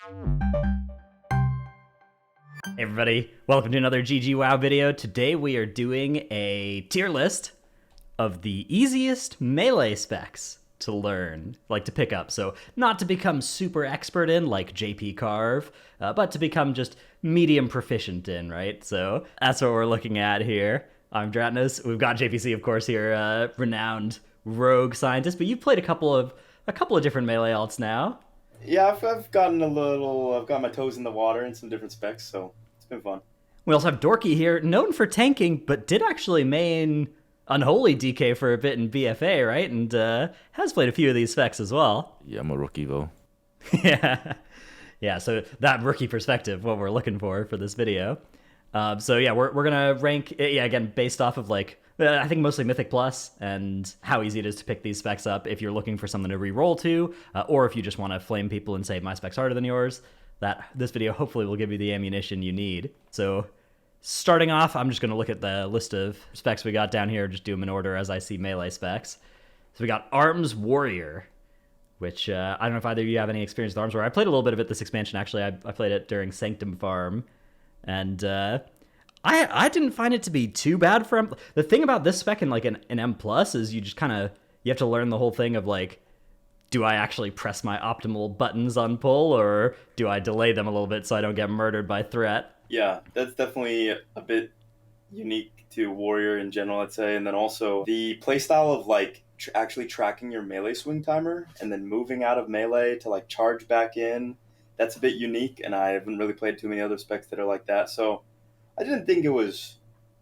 Hey everybody, welcome to another GGwow video. Today we are doing a tier list of the easiest melee specs to learn, like to pick up. So not to become super expert in like JP Carve, but to become just medium proficient in, right? So that's what we're looking at here. I'm Dratnos. We've got JPC, of course, here, renowned rogue scientist, but you've played a couple of different melee alts now. Yeah, I've gotten I've got my toes in the water in some different specs, so it's been fun. We also have Dorki here, known for tanking, but did actually main Unholy DK for a bit in BFA, right? And has played a few of these specs as well. Yeah, I'm a rookie though. Yeah. So that rookie perspective, what we're looking for this video. So yeah, we're gonna rank, yeah, again based off of like I think mostly Mythic Plus and how easy it is to pick these specs up if you're looking for something to re-roll to, or if you just want to flame people and say my spec's harder than yours. This video hopefully will give you the ammunition you need. So starting off, I'm just going to look at the list of specs we got down here, just do them in order as I see melee specs. So we got Arms Warrior, which I don't know if either of you have any experience with Arms Warrior. I played a little bit of it this expansion, actually. I played it during Sanctum Farm, and I didn't find it to be too bad for M. The thing about this spec in like an M plus is you just kind of, you have to learn the whole thing of like, do I actually press my optimal buttons on pull, or do I delay them a little bit so I don't get murdered by threat? Yeah, that's definitely a bit unique to Warrior in general, I'd say. And then also the playstyle of like actually tracking your melee swing timer and then moving out of melee to like charge back in, that's a bit unique. And I haven't really played too many other specs that are like that. So I didn't think it was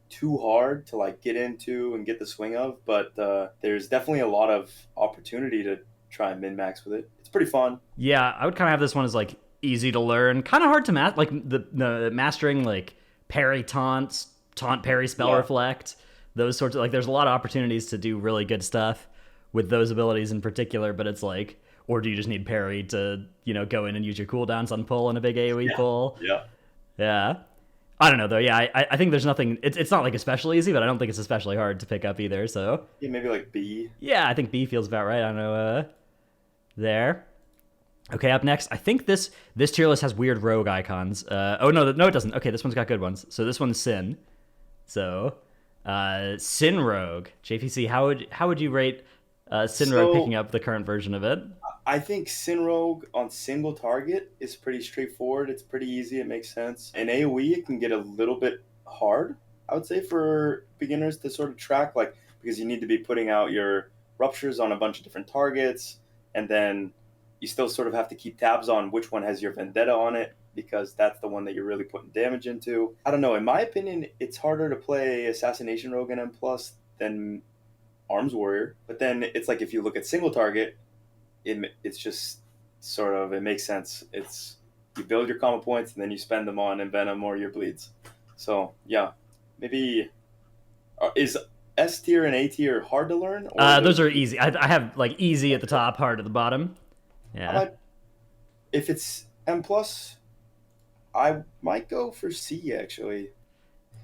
too hard to like get into and get the swing of, but there's definitely a lot of opportunity to try and min-max with it. It's pretty fun. Yeah, I would kind of have this one as like easy to learn, kind of hard to master, like the mastering like parry taunts, taunt parry spell reflect, those sorts of, like there's a lot of opportunities to do really good stuff with those abilities in particular, but it's like, or do you just need parry to, you know, go in and use your cooldowns on pull and a big AoE pull? Yeah. I don't know though. Yeah, I think there's nothing. It's not like especially easy, but I don't think it's especially hard to pick up either. So yeah, maybe like B. Yeah, I think B feels about right. I don't know. There. Okay, up next. I think this tier list has weird rogue icons. Oh no, it doesn't. Okay, this one's got good ones. So this one's Sin. So, Sin Rogue. JPC, how would you rate Sin Rogue picking up the current version of it? I think Sin Rogue on single target is pretty straightforward. It's pretty easy. It makes sense. In AoE, it can get a little bit hard, I would say, for beginners to sort of track, like, because you need to be putting out your ruptures on a bunch of different targets, and then you still sort of have to keep tabs on which one has your vendetta on it, because that's the one that you're really putting damage into. I don't know. In my opinion, it's harder to play Assassination Rogue in M+ than Arms Warrior. But then it's like if you look at single target, it's just sort of, it makes sense. It's, you build your combo points and then you spend them on Envenom or your bleeds. So yeah, maybe is S tier and A tier hard to learn? Or those are easy. I have like easy at the top, hard at the bottom. Yeah. If it's M+, I might go for C actually.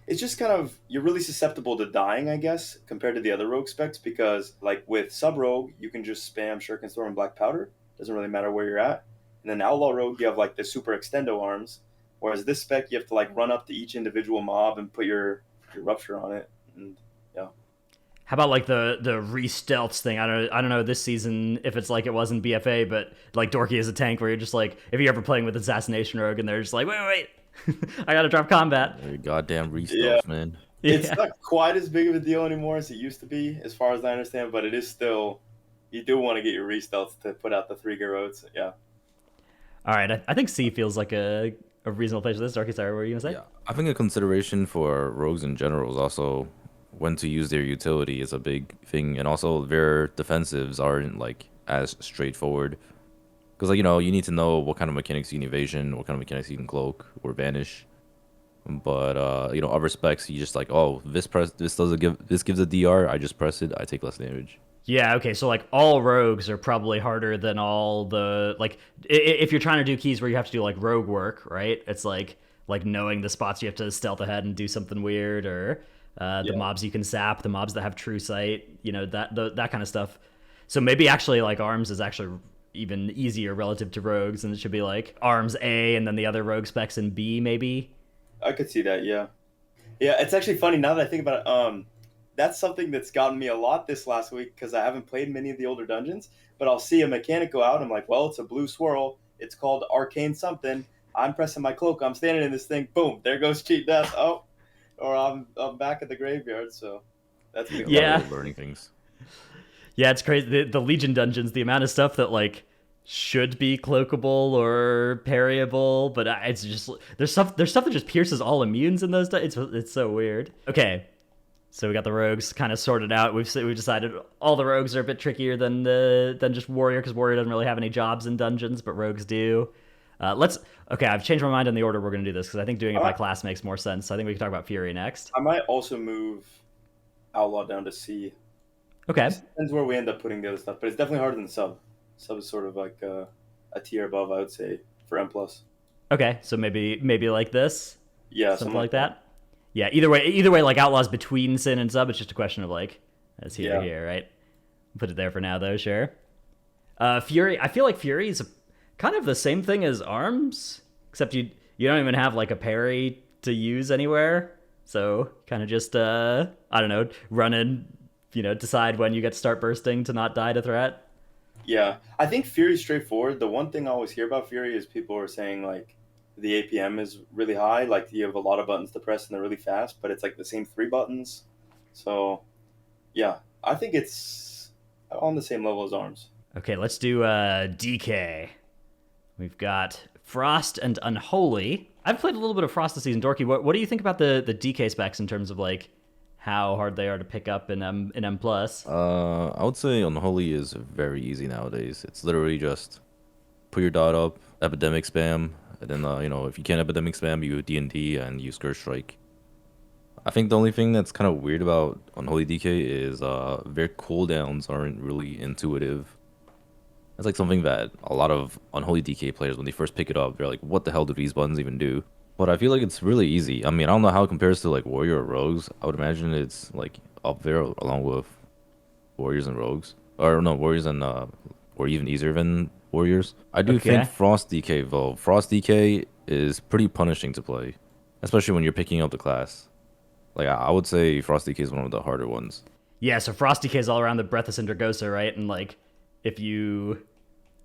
It's just kind of, you're really susceptible to dying, I guess, compared to the other rogue specs, because like with sub rogue, you can just spam Shuriken Storm and Black Powder. Doesn't really matter where you're at. And then outlaw rogue, you have like the super extendo arms, whereas this spec, you have to like run up to each individual mob and put your rupture on it. And yeah. How about like the re-stealths thing? I don't know this season if it's like it was in BFA, but like Dorki is a tank where you're just like, if you're ever playing with Assassination Rogue and they're just like, wait. I gotta drop combat. Goddamn re-stealth, man. It's not quite as big of a deal anymore as it used to be, as far as I understand, but it is still, you do want to get your re-stealths to put out the 3 Gerodes, yeah. All right, I think C feels like a reasonable place for this. Darky, sorry, what were you gonna say? Yeah, I think a consideration for rogues in general is also when to use their utility is a big thing, and also their defensives aren't like as straightforward. Because, like, you know, you need to know what kind of mechanics you can evasion, what kind of mechanics you can cloak or banish. But, you know, other specs, you just like, oh, this gives a DR, I just press it, I take less damage. Yeah, okay, so like all rogues are probably harder than all the, like, if you're trying to do keys where you have to do like rogue work, right? It's like knowing the spots you have to stealth ahead and do something weird, or the mobs you can sap, the mobs that have true sight, you know, that kind of stuff. So maybe actually like arms is actually even easier relative to rogues, and it should be like arms A and then the other rogue specs in B, maybe. I could see that. Yeah. Yeah, it's actually funny now that I think about it. That's something that's gotten me a lot this last week because I haven't played many of the older dungeons. But I'll see a mechanic go out. I'm like, well, it's a blue swirl. It's called arcane something. I'm pressing my cloak. I'm standing in this thing. Boom! There goes cheat death. Oh, or I'm back at the graveyard. So that's A pretty lot Yeah. of learning things. Yeah, it's crazy. The Legion dungeons, the amount of stuff that like should be cloakable or parryable, but it's just there's stuff that just pierces all immunes in those. It's so weird. Okay, so we got the rogues kind of sorted out. We've decided all the rogues are a bit trickier than just warrior, because warrior doesn't really have any jobs in dungeons, but rogues do. Okay, I've changed my mind on the order we're gonna do this because I think doing it by class makes more sense. So I think we can talk about Fury next. I might also move Outlaw down to C. Okay. Depends where we end up putting the other stuff, but it's definitely harder than Sub. Sub is sort of like a tier above, I would say, for M+. Okay, so maybe like this. Yeah, Something like that. Yeah, either way, like Outlaw's between Sin and Sub. It's just a question of like, it's here or here, right? Put it there for now, though. Sure. Fury. I feel like Fury is kind of the same thing as Arms, except you don't even have like a parry to use anywhere. So kind of just I don't know, run in, decide when you get to start bursting to not die to threat. Yeah, I think Fury's straightforward. The one thing I always hear about Fury is people are saying like the APM is really high, like you have a lot of buttons to press and they're really fast, but it's like the same 3 buttons. So, yeah, I think it's on the same level as Arms. Okay, let's do DK. We've got Frost and Unholy. I've played a little bit of Frost this season. Dorky, what do you think about the DK specs in terms of like how hard they are to pick up in M+? I would say Unholy is very easy nowadays. It's literally just put your dot up, epidemic spam, and then if you can't epidemic spam, you D&D and you Scourge Strike. I think the only thing that's kind of weird about Unholy DK is their cooldowns aren't really intuitive. That's like something that a lot of Unholy DK players, when they first pick it up, they're like, what the hell do these buttons even do? But I feel like it's really easy. I mean, I don't know how it compares to like Warrior or Rogues. I would imagine it's like up there along with Warriors and Rogues. Or no, Warriors and or even easier than Warriors. I do think Frost DK though. Frost DK is pretty punishing to play, especially when you're picking up the class. Like I would say Frost DK is one of the harder ones. Yeah, so Frost DK is all around the Breath of Syndragosa, right? And like if you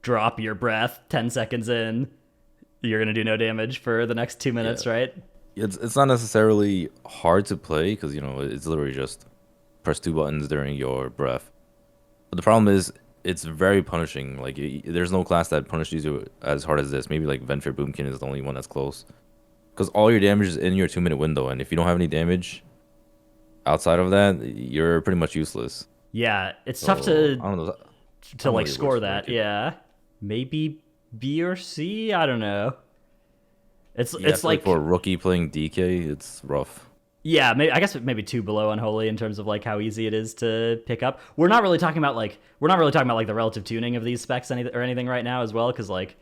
drop your breath 10 seconds in, you're gonna do no damage for the next 2 minutes, right? It's not necessarily hard to play because it's literally just press 2 buttons during your breath. But the problem is it's very punishing. Like there's no class that punishes you as hard as this. Maybe like Ventfir Boomkin is the only one that's close. Because all your damage is in your 2-minute window, and if you don't have any damage outside of that, you're pretty much useless. Yeah, it's tough to I don't know, like score that. Yeah, maybe B or C. I don't know. It's like for a rookie playing DK, it's rough. Yeah, I guess maybe 2 below Unholy in terms of like how easy it is to pick up. We're not really talking about like the relative tuning of these specs or anything right now as well, because like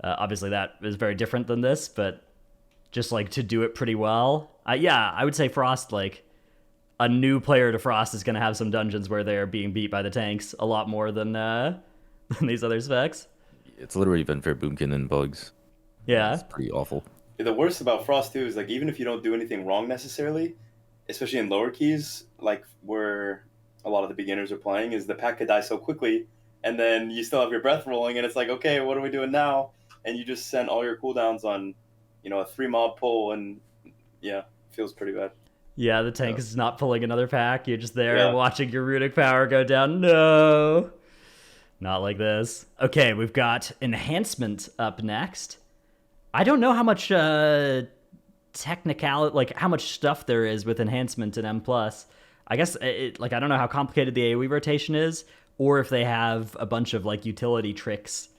obviously that is very different than this, but just like to do it pretty well. I would say Frost, like a new player to Frost is going to have some dungeons where they're being beat by the tanks a lot more than these other specs. It's literally Ventfir Boomkin and bugs. Yeah. It's pretty awful. The worst about Frost too is like even if you don't do anything wrong necessarily, especially in lower keys, like where a lot of the beginners are playing, is the pack could die so quickly, and then you still have your breath rolling, and it's like, okay, what are we doing now? And you just send all your cooldowns on, a 3-mob pull, and yeah, feels pretty bad. Yeah, the tank is not pulling another pack. You're just there watching your runic power go down. No, not like this. Okay, we've got Enhancement up next. I don't know how much how much stuff there is with Enhancement in M+. I guess I don't know how complicated the AoE rotation is, or if they have a bunch of like utility tricks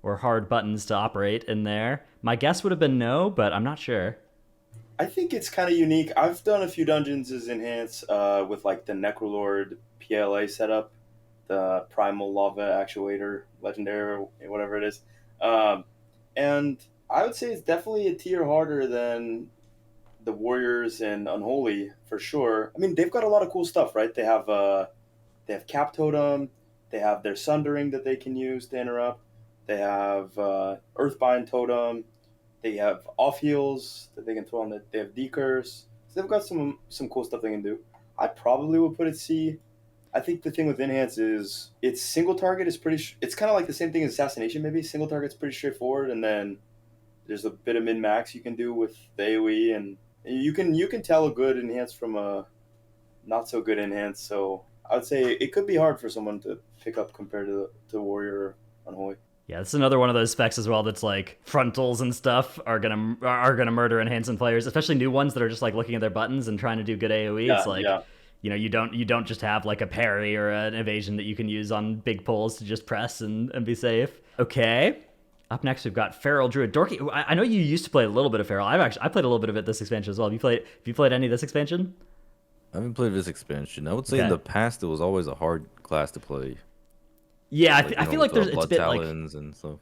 or hard buttons to operate in there. My guess would have been no, but I'm not sure. I think it's kind of unique. I've done a few dungeons as Enhance with like the Necrolord PLA setup, the Primal Lava Actuator, Legendary, or whatever it is. And I would say it's definitely a tier harder than the Warriors and Unholy for sure. I mean, they've got a lot of cool stuff, right? They have Cap Totem, they have their Sundering that they can use to interrupt. They have Earthbind Totem. They have off heals that they can throw on the. They have decurs. So they've got some cool stuff they can do. I probably would put it C. I think the thing with enhance is its single target is pretty. It's kind of like the same thing as assassination. Maybe single target's pretty straightforward, and then there's a bit of min max you can do with the AOE, and you can tell a good enhance from a not so good enhance. So I would say it could be hard for someone to pick up compared to Warrior Unholy. Yeah, it's another one of those specs as well that's like frontals and stuff are gonna murder enhancement players, especially new ones that are just like looking at their buttons and trying to do good AOE. Yeah, It's like yeah. you don't just have like a parry or an evasion that you can use on big pulls to just press and be safe. Okay. Up next we've got Feral Druid. Dorky, I know you used to play a little bit of Feral. I played a little bit of it this expansion as well. Have you played any of this expansion? I haven't played this expansion. I would say Okay. in the past it was always a hard class to play. Yeah, Like, I feel like with, it's a blood bit like talons and stuff.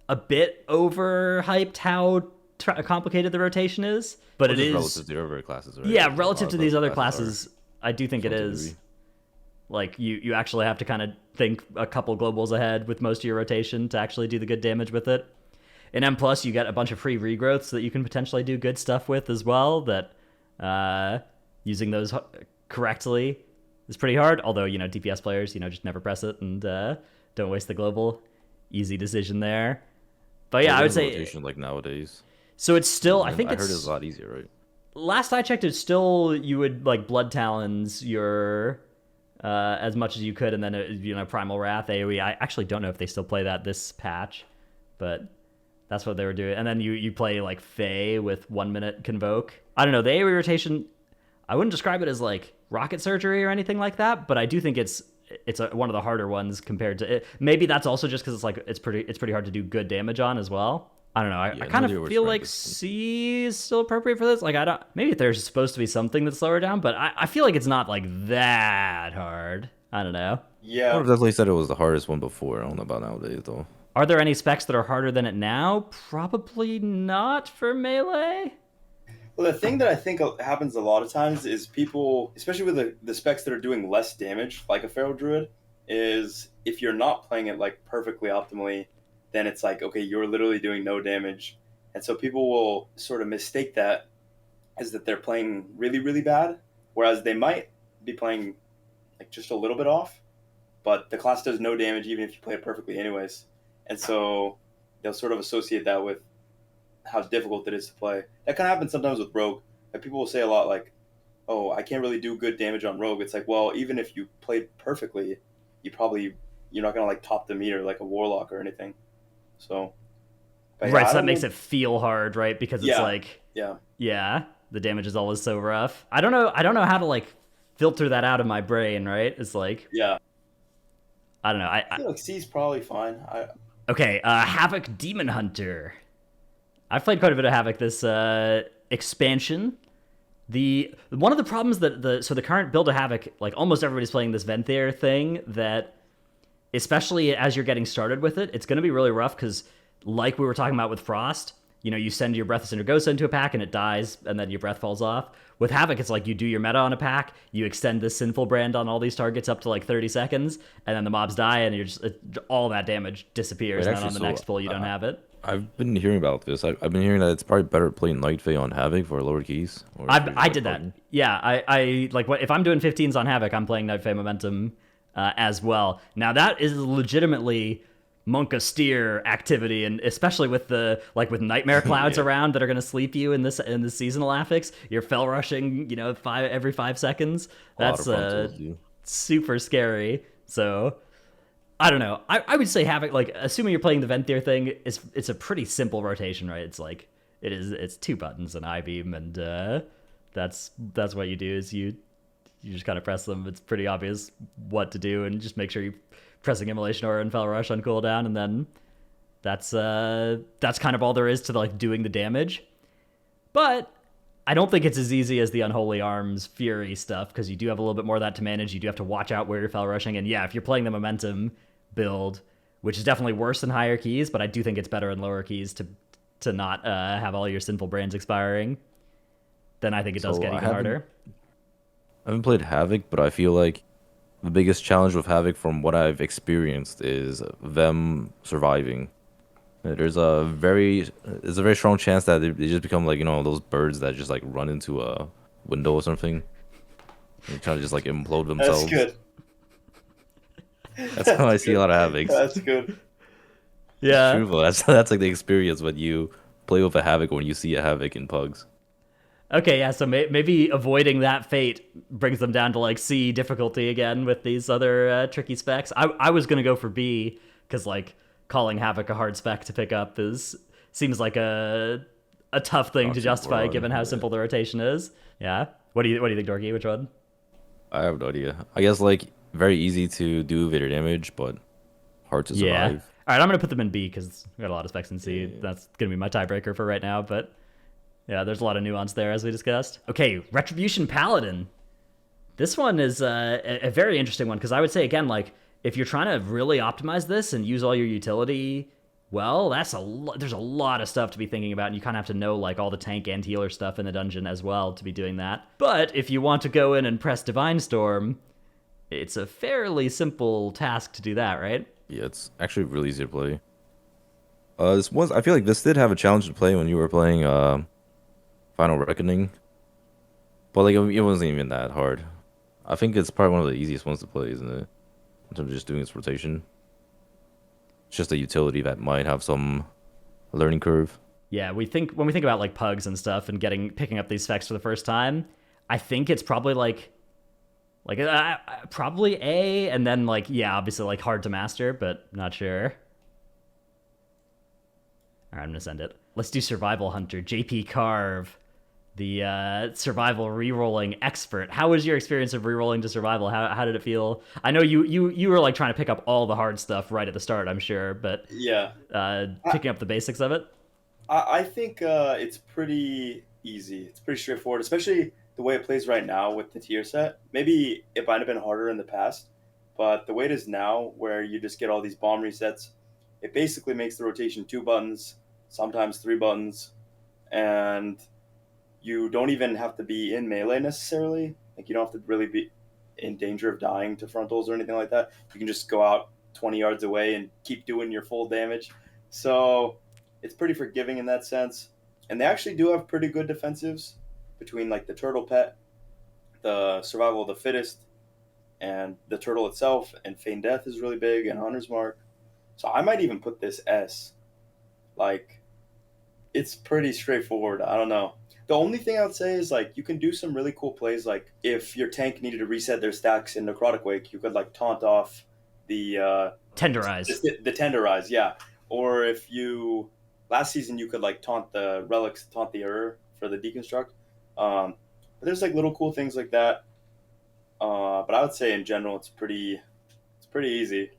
a bit overhyped how complicated the rotation is, but it Just is relative to the other classes, right? yeah, Like, a relative lot to of these other classes classes, I do think it to a is. degree. Like you actually have to kind of think a couple globals ahead with most of your rotation to actually do the good damage with it. In M plus, you get a bunch of free regrowths that you can potentially do good stuff with as well. That using those correctly is pretty hard. Although DPS players just never press it and don't waste the global. Easy decision there. But yeah, I would say rotation like nowadays. so. It's still I think I it's heard it's a lot easier, right? last I checked, it's still you would like blood talons your as much as you could, and then primal wrath AOE. I actually don't know if they still play that this patch, but that's what they were doing. And then you play like Fae with 1 minute convoke. I don't know, the AOE rotation. I wouldn't describe it as like rocket surgery or anything like that, but I do think it's one of the harder ones compared to it. Maybe that's also just because it's pretty hard to do good damage on as well. I don't know. I kind nobody of was feel trying like to- C is still appropriate for this. Like I don't. Maybe there's supposed to be something that's slower down, but I feel like it's not like that hard. I don't know. I Yeah, would have definitely said it was the hardest one before. I don't know about nowadays though. Are there any specs that are harder than it now? Probably not for melee. well, the thing that I think happens a lot of times is people, especially with the specs that are doing less damage, like a Feral Druid, is if you're not playing it like perfectly optimally, then it's like, okay, you're literally doing no damage. And so people will sort of mistake that as that they're playing really, really bad, whereas they might be playing like just a little bit off, but the class does no damage even if you play it perfectly anyways. And so they'll sort of associate that with how difficult it is to play. That kind of happens sometimes with Rogue. Like people will say a lot like, "Oh, I can't really do good damage on Rogue." It's like, well, even if you played perfectly, you're not gonna like top the meter like a Warlock or anything. So, but Right, I so that don't makes know- it feel hard, right? Because it's Yeah. like, Yeah, yeah, the damage is always so rough. I don't know how to like filter that out of my brain, right? It's like, yeah. I don't know. I feel like C's probably fine. Okay, Havoc Demon Hunter. I've played quite a bit of Havoc this expansion. One of the problems that the current build of Havoc, like almost everybody's playing this Venthyr thing, that especially as you're getting started with it, it's going to be really rough because, like we were talking about with Frost, you send your Breath of Cinder Ghost into a pack and it dies, and then your breath falls off. With Havoc, it's like you do your meta on a pack, you extend this Sinful Brand on all these targets up to like 30 seconds, and then the mobs die, and all that damage disappears, Wait, and then on the actually, next pull you don't have it. I've been hearing about this. I've been hearing that it's probably better playing Night Fae on Havoc for lower keys. Or if you're, I like, did that. playing- Yeah, I like if I'm doing 15s on Havoc, I'm playing Night Fae Momentum as well. Now that is legitimately monk austere activity, and especially with with nightmare clouds Yeah. around that are going to sleep you in this seasonal affix. You're fell rushing, every 5 seconds. A lot of That's frontals, dude. super scary. So I don't know. I would say Havoc, like assuming you're playing the Venthyr thing, it's a pretty simple rotation, right? It's like it's 2 buttons and I beam, and that's what you do is you just kind of press them. It's pretty obvious what to do, and just make sure you pressing Immolation Aura and Fell Rush on cooldown, and then that's kind of all there is to like doing the damage. But I don't think it's as easy as the Unholy Arms Fury stuff, because you do have a little bit more of that to manage. You do have to watch out where you're Fell Rushing, and yeah, if you're playing the Momentum build, which is definitely worse in higher keys, but I do think it's better in lower keys to not have all your Sinful Brands expiring, then I think it does So get I even haven't- harder. I haven't played Havoc, but I feel like the biggest challenge with Havoc from what I've experienced is them surviving. There's a very strong chance that they just become like, those birds that just like run into a window or something. They try to just like implode That's themselves. good. That's how I see a lot of Havocs. That's good. It's Yeah. true, but that's like the experience when you play with a Havoc or when you see a Havoc in pugs. Okay, yeah, so maybe avoiding that fate brings them down to like C difficulty again with these other tricky specs. I was gonna go for B because like calling Havoc a hard spec to pick up seems like a tough thing Not to too justify broad, given how yeah. simple the rotation is. Yeah. What do you think, Dorky? Which one? I have no idea. I guess like very easy to do Vader damage, but hard to Yeah. survive. All right, I'm gonna put them in B because we got a lot of specs in C. Yeah. That's gonna be my tiebreaker for right now, but. Yeah, there's a lot of nuance there, as we discussed. Okay, Retribution Paladin. This one is a very interesting one, because I would say, again, like, if you're trying to really optimize this and use all your utility, well, there's a lot of stuff to be thinking about, and you kind of have to know, like, all the tank and healer stuff in the dungeon as well to be doing that. But if you want to go in and press Divine Storm, it's a fairly simple task to do that, right? Yeah, it's actually really easy to play. I feel like this did have a challenge to play when you were playing Final Reckoning, but like it wasn't even that hard. I think it's probably one of the easiest ones to play, isn't it? In terms of just doing its rotation. It's just a utility that might have some learning curve. Yeah, when we think about like pugs and stuff and picking up these specs for the first time, I think it's probably probably A, and then like yeah, obviously like hard to master, but not sure. All right, I'm gonna send it. Let's do Survival Hunter, JP Carve, the survival rerolling expert. How was your experience of rerolling to survival? How did it feel? I know you were like trying to pick up all the hard stuff right at the start, I'm sure, but Yeah. picking up the basics of it. I think it's pretty easy. It's pretty straightforward, especially the way it plays right now with the tier set. Maybe it might have been harder in the past, but the way it is now, where you just get all these bomb resets, it basically makes the rotation 2 buttons, sometimes 3 buttons, and you don't even have to be in melee necessarily. Like, you don't have to really be in danger of dying to frontals or anything like that. You can just go out 20 yards away and keep doing your full damage. So it's pretty forgiving in that sense. And they actually do have pretty good defensives between like the turtle pet, the survival of the fittest, and the turtle itself. And feign death is really big, and hunter's mark. So I might even put this S. Like, it's pretty straightforward. I don't know. The only thing I would say is like you can do some really cool plays. Like if your tank needed to reset their stacks in Necrotic Wake, you could like taunt off the Tenderize. the tenderize, yeah. Or if you last season you could like taunt the relics, taunt the error for the deconstruct. But there's like little cool things like that. But I would say in general it's pretty easy.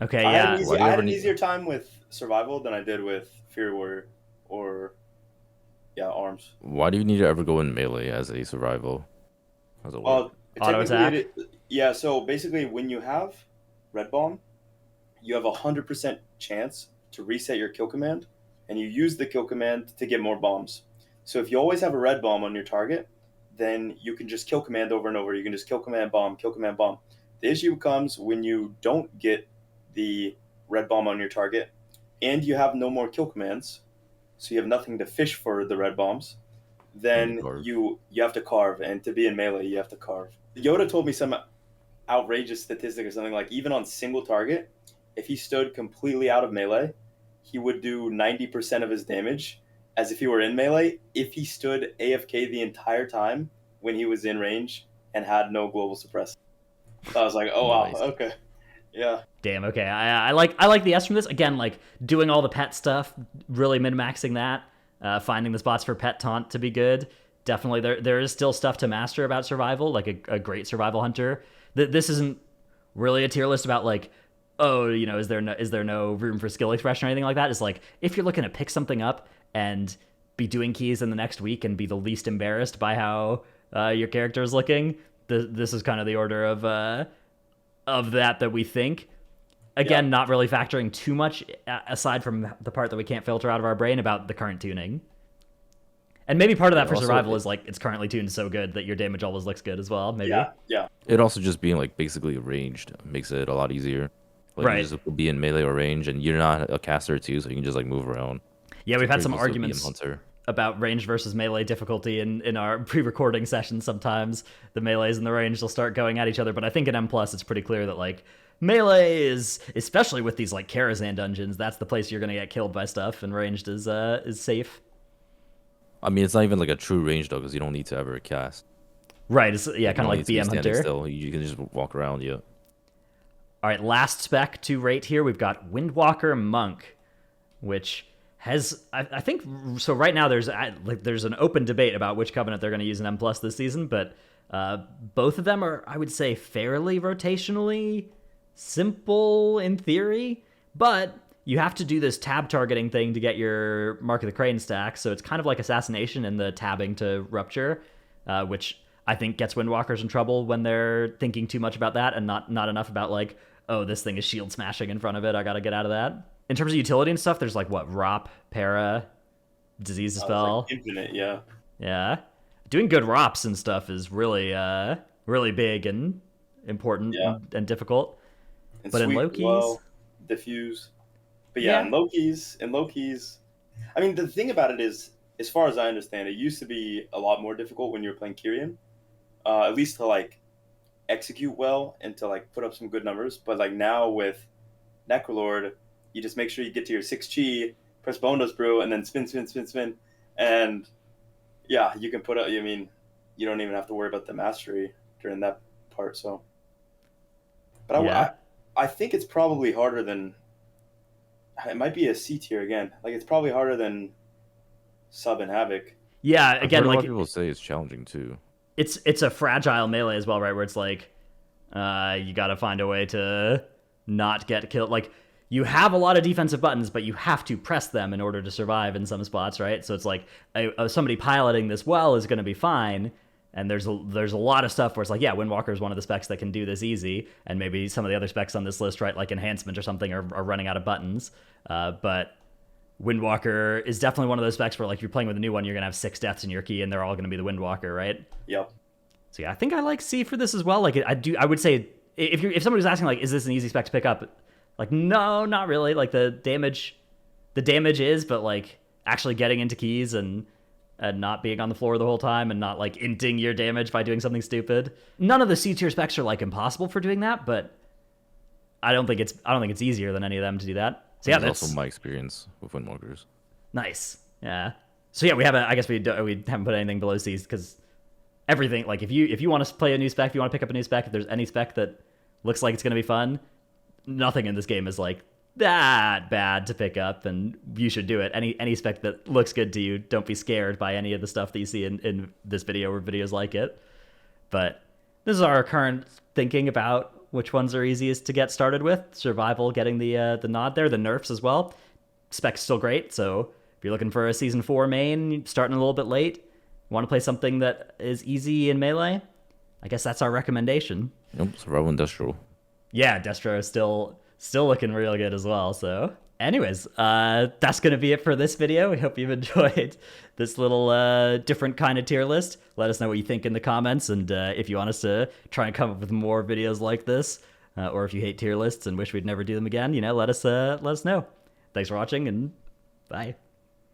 Okay, I yeah. had an easier time with survival than I did with Fury Warrior or arms. Why do you need to ever go in melee as a survival? As a Well, Auto attack? yeah. So basically, when you have red bomb, you have 100% chance to reset your kill command, and you use the kill command to get more bombs. So if you always have a red bomb on your target, then you can just kill command over and over. You can just kill command bomb, kill command bomb. The issue comes when you don't get the red bomb on your target, and you have no more kill commands, so you have nothing to fish for the red bombs. Then you have to carve, and to be in melee, you have to carve. Yoda told me some outrageous statistic or something like even on single target, if he stood completely out of melee, he would do 90% of his damage as if he were in melee if he stood AFK the entire time when he was in range and had no global suppress. So I was like, oh Nice. wow, okay. Yeah. Damn. Okay. I like the S from this. Again, like doing all the pet stuff, really min maxing that, finding the spots for pet taunt to be good. Definitely, there is still stuff to master about survival, like a great survival hunter. This isn't really a tier list about like, oh, is there no room for skill expression or anything like that. It's like if you're looking to pick something up and be doing keys in the next week and be the least embarrassed by how your character is looking, this is kind of the order of that we think. Again, not really factoring too much aside from the part that we can't filter out of our brain about the current tuning. And maybe part of that for survival is like it's currently tuned so good that your damage always looks good as well, maybe. Yeah. It also just being like basically ranged makes it a lot easier. Like Right. you just be in melee or range, and you're not a caster too, so you can just like move around. Yeah, So we've had pretty some cool to be a arguments hunter. about range versus melee difficulty in our pre-recording sessions. Sometimes the melees and the range will start going at each other, but I think in M plus it's pretty clear that like melee is, especially with these like Karazhan dungeons, that's the place you're gonna get killed by stuff, and ranged is safe. I mean, it's not even like a true range though, because you don't need to ever cast. Right, it's, yeah, You kind of don't like need to be BM standing Hunter. still. You can just walk around. Yeah. All right, last spec to rate here, we've got Windwalker Monk, which has I think so. Right now, there's an open debate about which covenant they're going to use in M plus this season, but both of them are, I would say, fairly rotationally simple in theory, but you have to do this tab targeting thing to get your Mark of the Crane stack, so it's kind of like Assassination in the tabbing to Rupture, which I think gets Windwalkers in trouble when they're thinking too much about that and not enough about like, oh, this thing is shield smashing in front of it, I gotta get out of that. In terms of utility and stuff, there's like what, Rop, Para, Disease Dispel. Like infinite, yeah. Yeah. Doing good Rops and stuff is really really big and important and difficult. And but in sweep Loki's, well, diffuse. But yeah, Yeah. in Loki's, I mean, the thing about it is, as far as I understand, it used to be a lot more difficult when you were playing Kyrian, at least to like execute well and to like put up some good numbers. But like now with Necrolord, you just make sure you get to your 6 chi, press Bonus Brew, and then spin, and yeah, you can put up. I mean, you don't even have to worry about the mastery during that part. So, but Yeah. I think it's probably harder than. It might be a C tier again. Like it's probably harder than Sub and Havoc. Yeah, I've again, heard a lot like of people say it's challenging too. it's a fragile melee as well, right? Where it's like you got to find a way to not get killed. Like you have a lot of defensive buttons, but you have to press them in order to survive in some spots, right? So it's like somebody piloting this well is going to be fine. And there's a lot of stuff where it's like, yeah, Windwalker is one of the specs that can do this easy, and maybe some of the other specs on this list, right, like Enhancement or something, are running out of buttons. But Windwalker is definitely one of those specs where, like, if you're playing with a new one, you're gonna have 6 deaths in your key, and they're all gonna be the Windwalker, right? Yep. So yeah, I think I like C for this as well. Like, I would say if somebody was asking, like, is this an easy spec to pick up? Like, no, not really. Like the damage is, but like actually getting into keys and not being on the floor the whole time and not like inting your damage by doing something stupid. None of the C tier specs are like impossible for doing that, but I don't think it's easier than any of them to do that. So yeah, That's that's also my experience with Windwalkers. nice. Yeah. So yeah, I guess we haven't put anything below C's because everything, like if you want to play a new spec, if you want to pick up a new spec, if there's any spec that looks like it's going to be fun, nothing in this game is like that bad to pick up, and you should do it. Any spec that looks good to you, don't be scared by any of the stuff that you see in this video or videos like it. But this is our current thinking about which ones are easiest to get started with. Survival getting the nod there, the nerfs as well. Spec's still great, so if you're looking for a season 4 main, starting a little bit late, want to play something that is easy in melee, I guess that's our recommendation. Yep, Survival Industrial. Yeah, Destro is still looking real good as well. So anyways, that's going to be it for this video. We hope you've enjoyed this little different kind of tier list. Let us know what you think in the comments, and if you want us to try and come up with more videos like this, or if you hate tier lists and wish we'd never do them again, let us know. Thanks for watching, and bye.